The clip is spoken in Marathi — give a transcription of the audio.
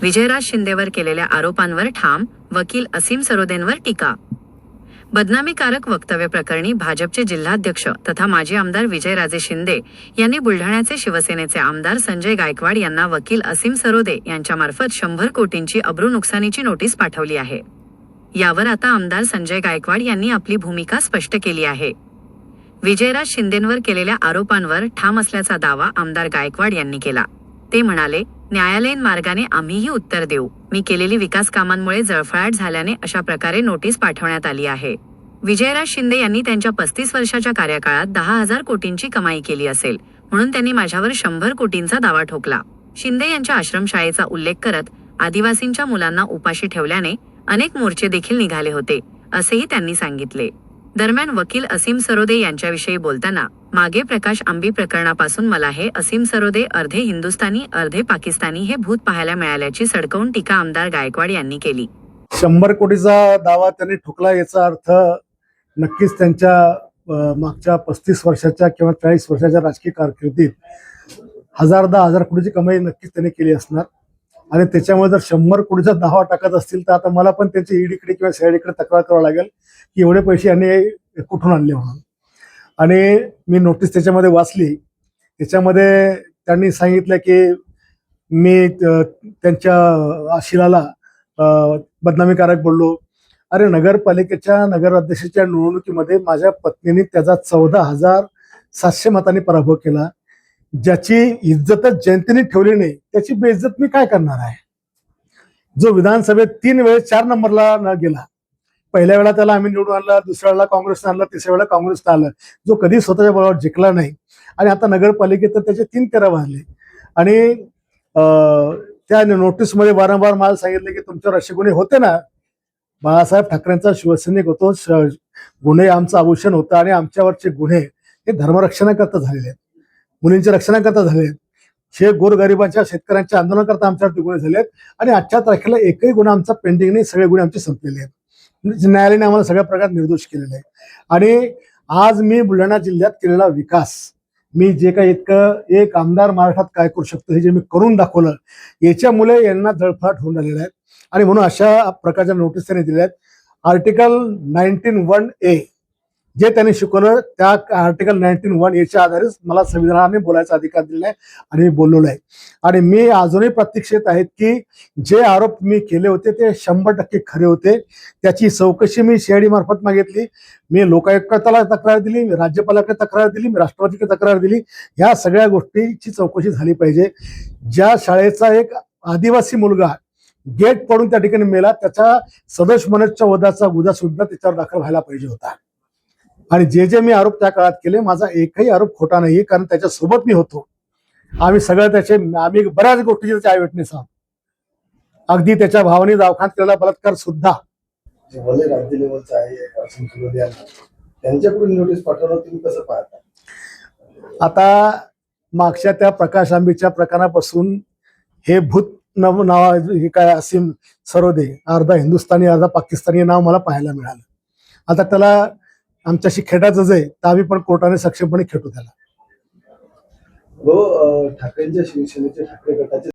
विजयराज शिंदेवर केलेल्या आरोपांवर ठाम, वकील असीम सरोदेंवर टीका। बदनामीकारक वक्तव्य प्रकरणी भाजपचे जिल्हाध्यक्ष तथा माजी आमदार विजयराजे शिंदे यांनी बुलढाण्याचे शिवसेनेचे आमदार संजय गायकवाड यांना वकील असीम सरोदे यांच्यामार्फत 100 कोटींची अब्रू नुकसानीची नोटीस पाठवली आहे। यावर आता आमदार संजय गायकवाड यांनी आपली भूमिका स्पष्ट केली आहे। विजयराज शिंदेंवर केलेल्या आरोपांवर ठाम असल्याचा दावा आमदार गायकवाड यांनी केला। ते म्हणाले, न्यायालयीन मार्गाने आम्हीही उत्तर देऊ। मी केलेली विकास कामांमुळे जळफळाट झाल्याने अशा प्रकारे नोटीस पाठवण्यात आली आहे। विजयराज शिंदे यांनी त्यांच्या 35 वर्षाच्या कार्यकाळात 10,000 कोटींची कमाई केली असेल, म्हणून त्यांनी माझ्यावर 100 कोटींचा दावा ठोकला। शिंदे यांच्या आश्रमशाळेचा उल्लेख करत आदिवासींच्या मुलांना उपाशी ठेवल्याने अनेक मोर्चे देखील निघाले होते, असेही त्यांनी सांगितले। दरम्यान वकील असीम सरोदे यांच्याविषयी बोलताना, मागे प्रकाश आंबी प्रकरणापासून मला हे असीम सरोदे अर्धे हिंदुस्थानी अर्धे पाकिस्तानी हे भूत पाहायला मिळाल्याची सडकवून टीका आमदार गायकवाड यांनी केली। 100 कोटीचा दावा त्यांनी ठोकला याचा अर्थ नक्कीच त्यांच्या मागच्या 35 वर्षाच्या किंवा 40 वर्षाच्या राजकीय कारकिर्दीत 1000 कोटीची कमाई नक्कीच त्यांनी केली असणार। आणि त्याच्यामुळे जर 100 कोटीचा दावा टाकत असतील तर आता मला पण त्यांची ईडीकडे किंवा सीआयडीकडे तक्रार करावी लागेल की एवढे पैसे यांनी कुठून आणले म्हणून। आणि मी नोटीस त्याच्यामध्ये वाचली, त्याच्यामध्ये त्यांनी सांगितलं की मी त्यांच्या आशिलाला बदनामीकारक बोललो। अरे, नगरपालिकेच्या नगराध्यक्षाच्या निवडणुकीमध्ये माझ्या पत्नीने त्याचा 14,700 मतांनी पराभव केला। ज्याची इज्जतच जयंतीने ठेवली नाही त्याची बेइज्जत मी काय करणार आहे। जो विधानसभेत 3 वेळेस 4 नंबरला न गेला, पहिल्या वेळा त्याला आम्ही निवडून आणला, दुसऱ्या वेळेला काँग्रेसनं आणलं, तिसऱ्या वेळेला काँग्रेसनं आलं, जो कधी स्वतःच्या बळावर जिंकला नाही। आणि आता नगरपालिकेत तर त्याचे 3 तेरा वाजले। आणि त्या नोटीसमध्ये वारंवार मला सांगितलं की तुमच्यावर असे गुन्हे होते ना। बाळासाहेब ठाकरेंचा शिवसैनिक होतो, गुन्हे आमचं आभूषण होतं आणि आमच्यावरचे गुन्हे हे धर्मरक्षणाकरता झालेले आहेत, मुलींच्या रक्षणाकरता झाले आहेत, हे गोरगरिबांच्या शेतकऱ्यांच्या आंदोलनाकरता आमच्यावरती गुन्हे झाले आहेत। आणि आजच्या तारखेला एकही गुन्हा आमचा पेंडिंग नाही, सगळे गुन्हे आमचे संपलेले आहेत। न्यायालयाने आम्हाला सगळ्या प्रकारे निर्दोष केलेला आहे। आणि आज मी बुलढाणा जिल्ह्यात केलेला विकास, मी जे काही इतकं एक आमदार महाराष्ट्रात काय करू शकतो हे जे मी करून दाखवलं, याच्यामुळे यांना जळफळाट होऊन राहिलेला आहे। आणि म्हणून अशा प्रकारच्या नोटीस त्यांनी दिल्या आहेत। आर्टिकल 19(1)(a) जे त्यांनी शिकवलं त्या आर्टिकल 19(1)(a) च्या आधारेच मला संविधानाने बोलायचा अधिकार दिलेला आहे आणि मी बोललेलो आहे। आणि मी अजूनही प्रतीक्षेत आहेत की जे आरोप मी केले होते ते 100% खरे होते। त्याची चौकशी मी सीआयडी मार्फत मागितली, मी लोकायुक्ताला तक्रार दिली, मी राज्यपालाकडे तक्रार दिली, मी राष्ट्रपतीकडे तक्रार दिली। ह्या सगळ्या गोष्टीची चौकशी झाली पाहिजे। ज्या शाळेचा एक आदिवासी मुलगा गेट पडून त्या ठिकाणी मेला, त्याचा सदोष मनोजच्या वधाचा गुन्हा सुद्धा त्याच्यावर दाखल व्हायला पाहिजे होता। आणि जे मी आरोप त्या काळात केले, माझा एकही आरोप खोटा नाही, कारण त्याच्यासोबत मी होतो। आम्ही बऱ्याच गोष्टीचे त्याचे आयविटनेस आहोत, अगदी त्याच्या भावाने दवाखान्यात केलेला बलात्कार सुद्धा। राज्य लेवलचा आहे, त्यांच्याकडून नोटीस पाठवलं, तुम्ही कसं पाहता? आता मागच्या त्या प्रकाश आंबीच्या प्रकरणापासून हे भूत नाव हे काय असीम सरोदे अर्धा हिंदुस्थानी अर्धा पाकिस्तानी नाव मला पाहायला मिळालं। आता त्याला आमच्याशी खेटायचंच आहे, तर आम्ही पण कोर्टाने सक्षमपणे खेटू त्याला। ठाकरेंच्या शिवसेनेचे ठाकरे गटाचे